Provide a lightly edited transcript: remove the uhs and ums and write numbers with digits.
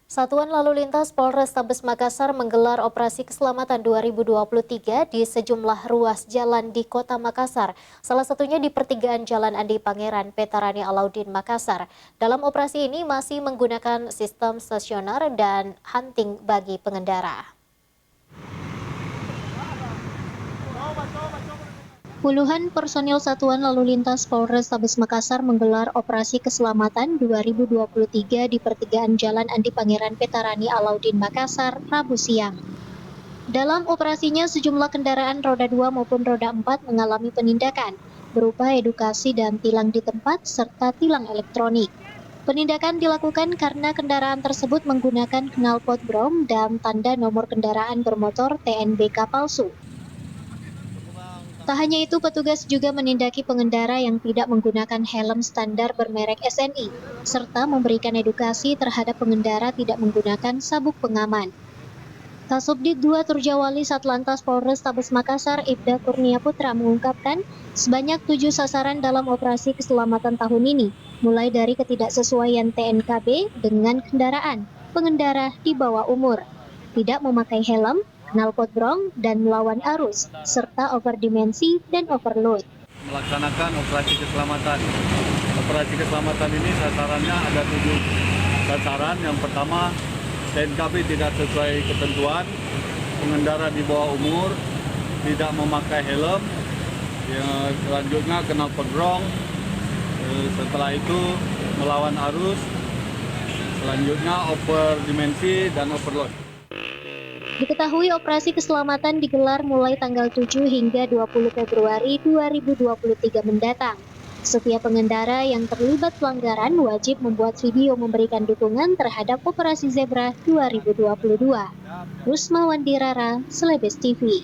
Satuan Lalu Lintas Polrestabes Makassar menggelar operasi keselamatan 2023 di sejumlah ruas jalan di Kota Makassar, salah satunya di pertigaan Jalan Andi Pangeran, Petarani Alauddin, Makassar. Dalam operasi ini masih menggunakan sistem stasioner dan hunting bagi pengendara. Puluhan personil Satuan Lalu Lintas Polrestabes Makassar menggelar operasi keselamatan 2023 di pertigaan Jalan Andi Pangeran Petarani Alauddin Makassar, Rabu siang. Dalam operasinya sejumlah kendaraan roda 2 maupun roda 4 mengalami penindakan berupa edukasi dan tilang di tempat serta tilang elektronik. Penindakan dilakukan karena kendaraan tersebut menggunakan knalpot brom dan tanda nomor kendaraan bermotor TNBK palsu. Tak hanya itu, petugas juga menindaki pengendara yang tidak menggunakan helm standar bermerek SNI, serta memberikan edukasi terhadap pengendara tidak menggunakan sabuk pengaman. Kasubdit 2 Turjawali Satlantas Polrestabes Makassar, Ibda Kurnia Putra mengungkapkan, sebanyak 7 sasaran dalam operasi keselamatan tahun ini, mulai dari ketidaksesuaian TNKB dengan kendaraan, pengendara di bawah umur, tidak memakai helm, knalpot brom, dan melawan arus, serta overdimensi dan overload. Melaksanakan operasi keselamatan. Operasi keselamatan ini sasarannya ada 7 sasaran. Yang pertama, TNKB tidak sesuai ketentuan, pengendara di bawah umur, tidak memakai helm, selanjutnya knalpot brom, setelah itu melawan arus, selanjutnya overdimensi dan overload. Diketahui operasi keselamatan digelar mulai tanggal 7 hingga 20 Februari 2023 mendatang. Setiap pengendara yang terlibat pelanggaran wajib membuat video memberikan dukungan terhadap Operasi Zebra 2022. Rusma Wandirara, Celebes TV.